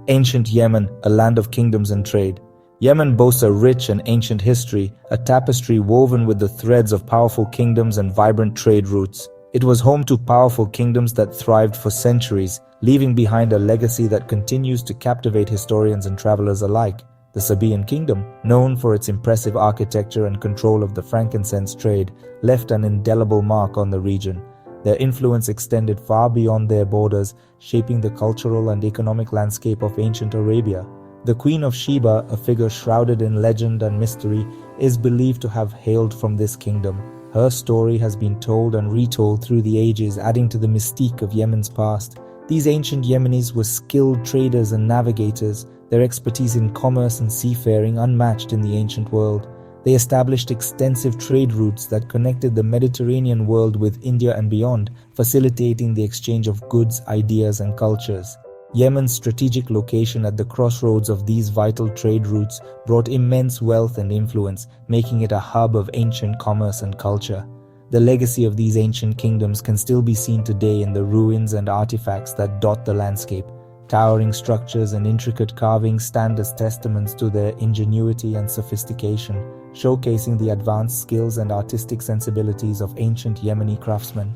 Ancient Yemen, a land of kingdoms and trade. Yemen boasts a rich and ancient history, a tapestry woven with the threads of powerful kingdoms and vibrant trade routes. It was home to powerful kingdoms that thrived for centuries, leaving behind a legacy that continues to captivate historians and travelers alike. The Sabaean kingdom, known for its impressive architecture and control of the frankincense trade, left an indelible mark on the region. Their influence extended far beyond their borders, shaping the cultural and economic landscape of ancient Arabia. The Queen of Sheba, a figure shrouded in legend and mystery, is believed to have hailed from this kingdom. Her story has been told and retold through the ages, adding to the mystique of Yemen's past. These ancient Yemenis were skilled traders and navigators, their expertise in commerce and seafaring unmatched in the ancient world. They established extensive trade routes that connected the Mediterranean world with India and beyond, facilitating the exchange of goods, ideas, and cultures. Yemen's strategic location at the crossroads of these vital trade routes brought immense wealth and influence, making it a hub of ancient commerce and culture. The legacy of these ancient kingdoms can still be seen today in the ruins and artifacts that dot the landscape. Towering structures and intricate carvings stand as testaments to their ingenuity and sophistication, showcasing the advanced skills and artistic sensibilities of ancient Yemeni craftsmen.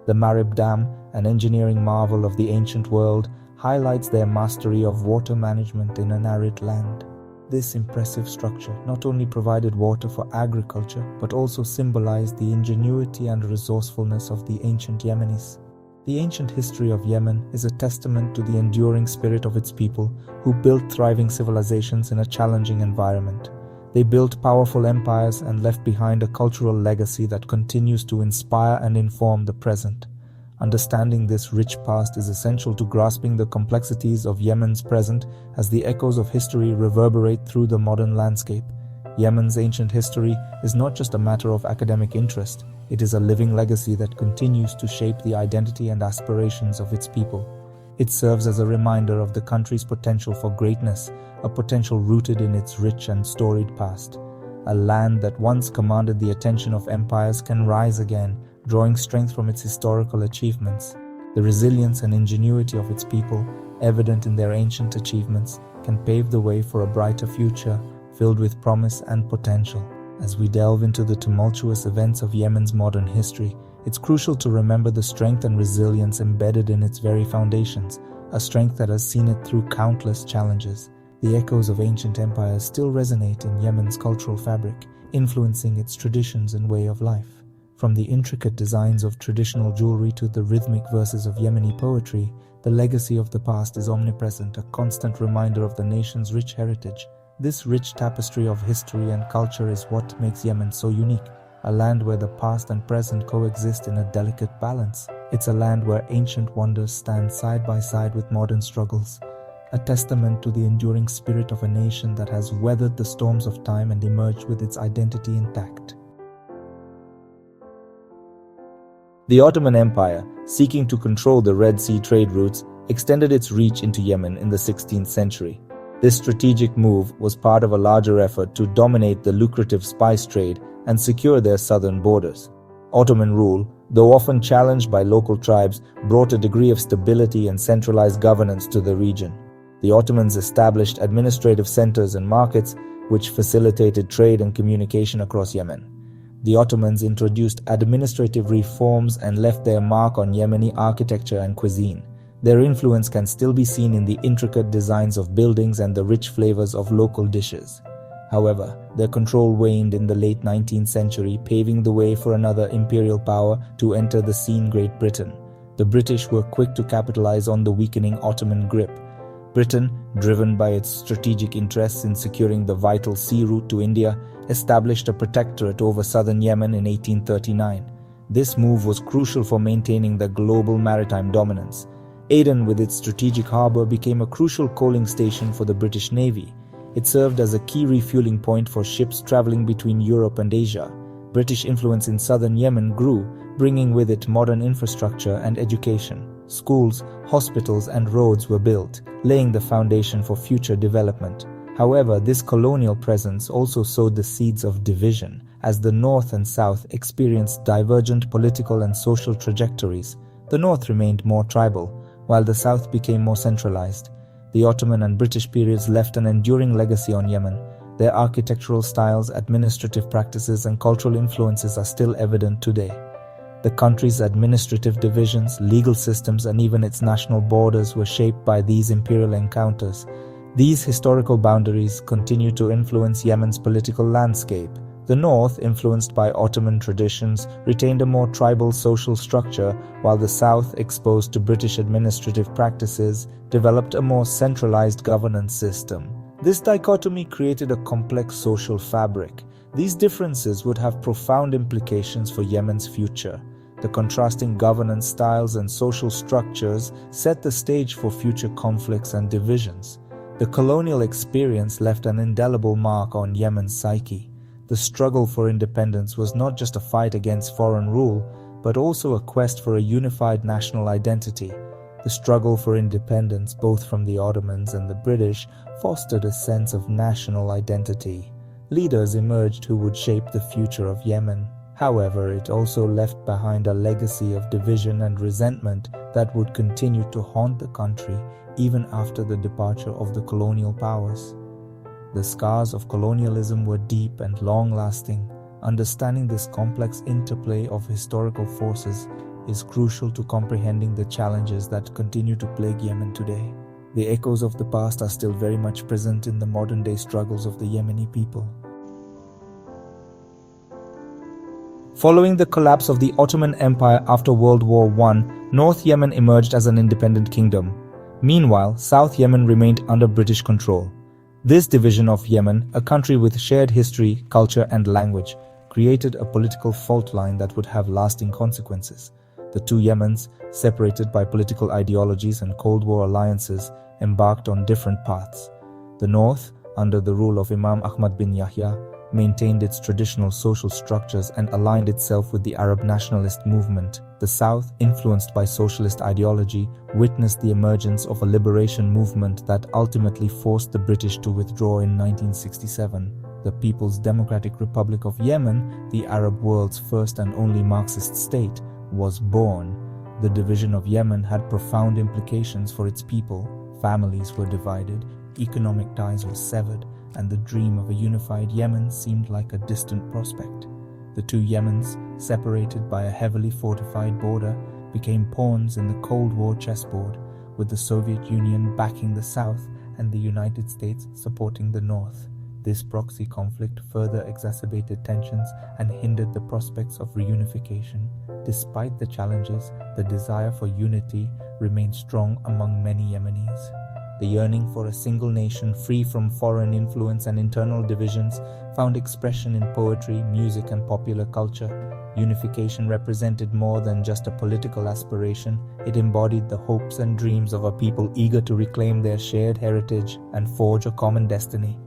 The Marib Dam, an engineering marvel of the ancient world, highlights their mastery of water management in an arid land. This impressive structure not only provided water for agriculture, but also symbolized the ingenuity and resourcefulness of the ancient Yemenis. The ancient history of Yemen is a testament to the enduring spirit of its people, who built thriving civilizations in a challenging environment. They built powerful empires and left behind a cultural legacy that continues to inspire and inform the present. Understanding this rich past is essential to grasping the complexities of Yemen's present as the echoes of history reverberate through the modern landscape. Yemen's ancient history is not just a matter of academic interest, it is a living legacy that continues to shape the identity and aspirations of its people. It serves as a reminder of the country's potential for greatness, a potential rooted in its rich and storied past. A land that once commanded the attention of empires can rise again, drawing strength from its historical achievements. The resilience and ingenuity of its people, evident in their ancient achievements, can pave the way for a brighter future filled with promise and potential. As we delve into the tumultuous events of Yemen's modern history, it's crucial to remember the strength and resilience embedded in its very foundations, a strength that has seen it through countless challenges. The echoes of ancient empires still resonate in Yemen's cultural fabric, influencing its traditions and way of life. From the intricate designs of traditional jewelry to the rhythmic verses of Yemeni poetry, the legacy of the past is omnipresent, a constant reminder of the nation's rich heritage. This rich tapestry of history and culture is what makes Yemen so unique, a land where the past and present coexist in a delicate balance. It's a land where ancient wonders stand side by side with modern struggles, a testament to the enduring spirit of a nation that has weathered the storms of time and emerged with its identity intact. The Ottoman Empire, seeking to control the Red Sea trade routes, extended its reach into Yemen in the 16th century. This strategic move was part of a larger effort to dominate the lucrative spice trade and secure their southern borders. Ottoman rule, though often challenged by local tribes, brought a degree of stability and centralized governance to the region. The Ottomans established administrative centers and markets, which facilitated trade and communication across Yemen. The Ottomans introduced administrative reforms and left their mark on Yemeni architecture and cuisine. Their influence can still be seen in the intricate designs of buildings and the rich flavors of local dishes. However, their control waned in the late 19th century, paving the way for another imperial power to enter the scene, Great Britain. The British were quick to capitalize on the weakening Ottoman grip. Britain, driven by its strategic interests in securing the vital sea route to India, established a protectorate over southern Yemen in 1839. This move was crucial for maintaining the global maritime dominance. Aden, with its strategic harbour, became a crucial coaling station for the British Navy. It served as a key refueling point for ships travelling between Europe and Asia. British influence in southern Yemen grew, bringing with it modern infrastructure and education. Schools, hospitals and roads were built, laying the foundation for future development. However, this colonial presence also sowed the seeds of division, as the North and South experienced divergent political and social trajectories. The North remained more tribal, while the South became more centralized. The Ottoman and British periods left an enduring legacy on Yemen. Their architectural styles, administrative practices, and cultural influences are still evident today. The country's administrative divisions, legal systems, and even its national borders were shaped by these imperial encounters. These historical boundaries continue to influence Yemen's political landscape. The north, influenced by Ottoman traditions, retained a more tribal social structure, while the south, exposed to British administrative practices, developed a more centralized governance system. This dichotomy created a complex social fabric. These differences would have profound implications for Yemen's future. The contrasting governance styles and social structures set the stage for future conflicts and divisions. The colonial experience left an indelible mark on Yemen's psyche. The struggle for independence was not just a fight against foreign rule, but also a quest for a unified national identity. The struggle for independence, both from the Ottomans and the British, fostered a sense of national identity. Leaders emerged who would shape the future of Yemen. However, it also left behind a legacy of division and resentment that would continue to haunt the country even after the departure of the colonial powers. The scars of colonialism were deep and long-lasting. Understanding this complex interplay of historical forces is crucial to comprehending the challenges that continue to plague Yemen today. The echoes of the past are still very much present in the modern-day struggles of the Yemeni people. Following the collapse of the Ottoman Empire after World War I, North Yemen emerged as an independent kingdom. Meanwhile, South Yemen remained under British control. This division of Yemen, a country with shared history, culture, and language, created a political fault line that would have lasting consequences. The two Yemens, separated by political ideologies and Cold War alliances, embarked on different paths. The north, under the rule of Imam Ahmad bin Yahya, maintained its traditional social structures and aligned itself with the Arab nationalist movement. The south, influenced by socialist ideology, witnessed the emergence of a liberation movement that ultimately forced the British to withdraw in 1967. The People's Democratic Republic of Yemen, the Arab world's first and only Marxist state, was born. The division of Yemen had profound implications for its people. Families were divided, economic ties were severed, and the dream of a unified Yemen seemed like a distant prospect. The two Yemens, separated by a heavily fortified border, became pawns in the Cold War chessboard, with the Soviet Union backing the South and the United States supporting the North. This proxy conflict further exacerbated tensions and hindered the prospects of reunification. Despite the challenges, the desire for unity remained strong among many Yemenis. The yearning for a single nation free from foreign influence and internal divisions found expression in poetry, music, and popular culture. Unification represented more than just a political aspiration. It embodied the hopes and dreams of a people eager to reclaim their shared heritage and forge a common destiny.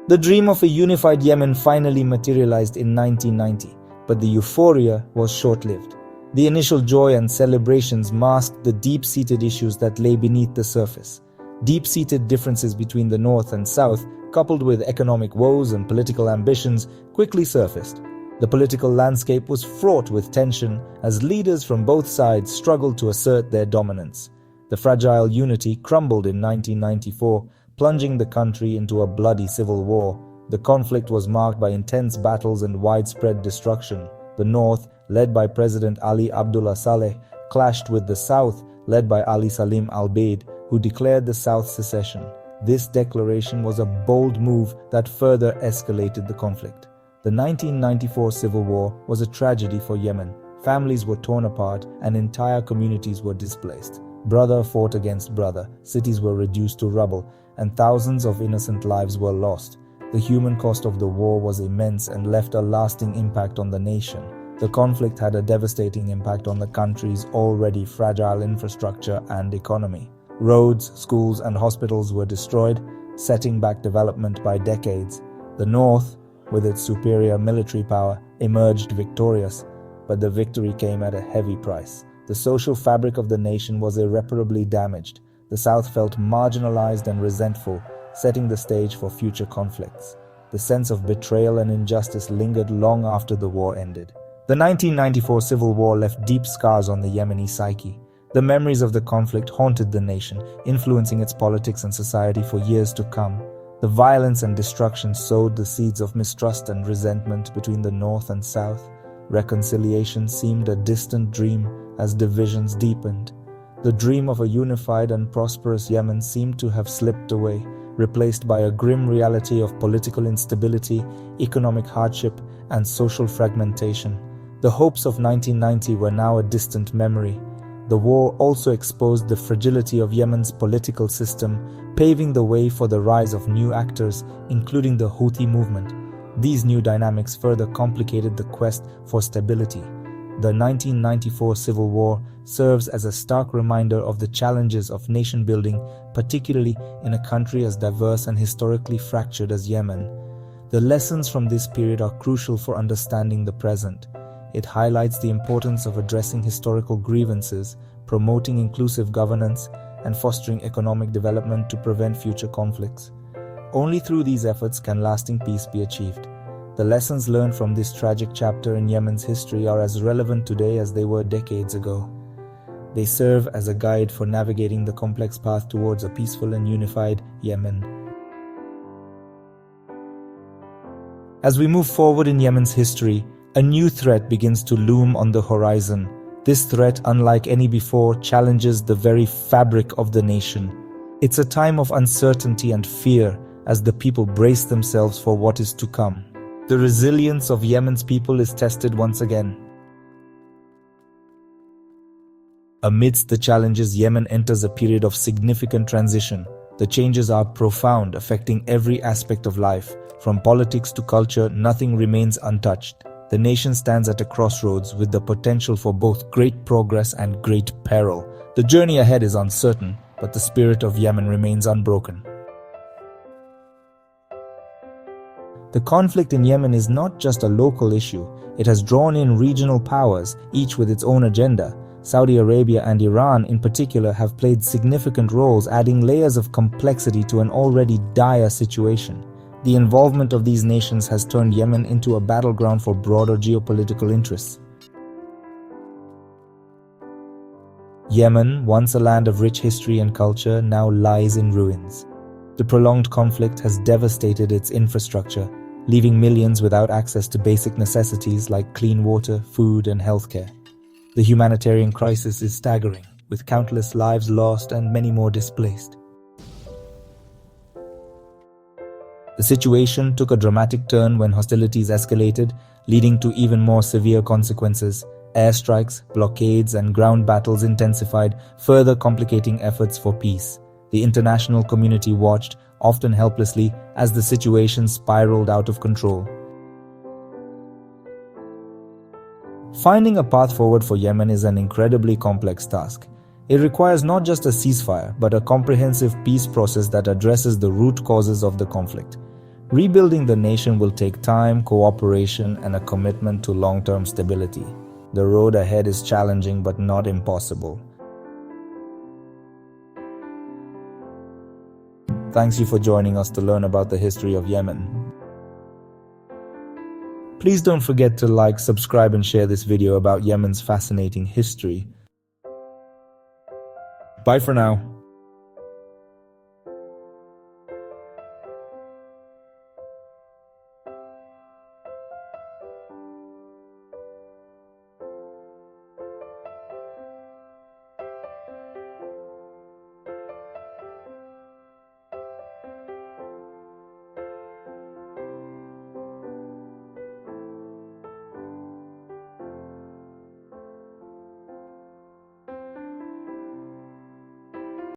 The dream of a unified Yemen finally materialized in 1990, but the euphoria was short-lived. The initial joy and celebrations masked the deep-seated issues that lay beneath the surface. Deep-seated differences between the North and South, coupled with economic woes and political ambitions, quickly surfaced. The political landscape was fraught with tension as leaders from both sides struggled to assert their dominance. The fragile unity crumbled in 1994, plunging the country into a bloody civil war. The conflict was marked by intense battles and widespread destruction. The North, led by President Ali Abdullah Saleh, clashed with the South, led by Ali Salim al-Baid, who declared the South secession. This declaration was a bold move that further escalated the conflict. The 1994 civil war was a tragedy for Yemen. Families were torn apart and entire communities were displaced. Brother fought against brother, cities were reduced to rubble, and thousands of innocent lives were lost. The human cost of the war was immense and left a lasting impact on the nation. The conflict had a devastating impact on the country's already fragile infrastructure and economy. Roads, schools, and hospitals were destroyed, setting back development by decades. The North, with its superior military power, emerged victorious, but the victory came at a heavy price. The social fabric of the nation was irreparably damaged. The South felt marginalized and resentful, setting the stage for future conflicts. The sense of betrayal and injustice lingered long after the war ended. The 1994 civil war left deep scars on the Yemeni psyche. The memories of the conflict haunted the nation, influencing its politics and society for years to come. The violence and destruction sowed the seeds of mistrust and resentment between the North and South. Reconciliation seemed a distant dream as divisions deepened. The dream of a unified and prosperous Yemen seemed to have slipped away, replaced by a grim reality of political instability, economic hardship, and social fragmentation. The hopes of 1990 were now a distant memory. The war also exposed the fragility of Yemen's political system, paving the way for the rise of new actors, including the Houthi movement. These new dynamics further complicated the quest for stability. The 1994 civil war serves as a stark reminder of the challenges of nation building, particularly in a country as diverse and historically fractured as Yemen. The lessons from this period are crucial for understanding the present. It highlights the importance of addressing historical grievances, promoting inclusive governance, and fostering economic development to prevent future conflicts. Only through these efforts can lasting peace be achieved. The lessons learned from this tragic chapter in Yemen's history are as relevant today as they were decades ago. They serve as a guide for navigating the complex path towards a peaceful and unified Yemen. As we move forward in Yemen's history, a new threat begins to loom on the horizon. This threat, unlike any before, challenges the very fabric of the nation. It's a time of uncertainty and fear as the people brace themselves for what is to come. The resilience of Yemen's people is tested once again. Amidst the challenges, Yemen enters a period of significant transition. The changes are profound, affecting every aspect of life. From politics to culture, nothing remains untouched. The nation stands at a crossroads with the potential for both great progress and great peril. The journey ahead is uncertain, but the spirit of Yemen remains unbroken. The conflict in Yemen is not just a local issue. It has drawn in regional powers, each with its own agenda. Saudi Arabia and Iran in particular have played significant roles, adding layers of complexity to an already dire situation. The involvement of these nations has turned Yemen into a battleground for broader geopolitical interests. Yemen, once a land of rich history and culture, now lies in ruins. The prolonged conflict has devastated its infrastructure, leaving millions without access to basic necessities like clean water, food, and healthcare. The humanitarian crisis is staggering, with countless lives lost and many more displaced. The situation took a dramatic turn when hostilities escalated, leading to even more severe consequences. Airstrikes, blockades, and ground battles intensified, further complicating efforts for peace. The international community watched, often helplessly, as the situation spiraled out of control. Finding a path forward for Yemen is an incredibly complex task. It requires not just a ceasefire, but a comprehensive peace process that addresses the root causes of the conflict. Rebuilding the nation will take time, cooperation, and a commitment to long-term stability. The road ahead is challenging but not impossible. Thanks you for joining us to learn about the history of Yemen. Please don't forget to like, subscribe, and share this video about Yemen's fascinating history. Bye for now.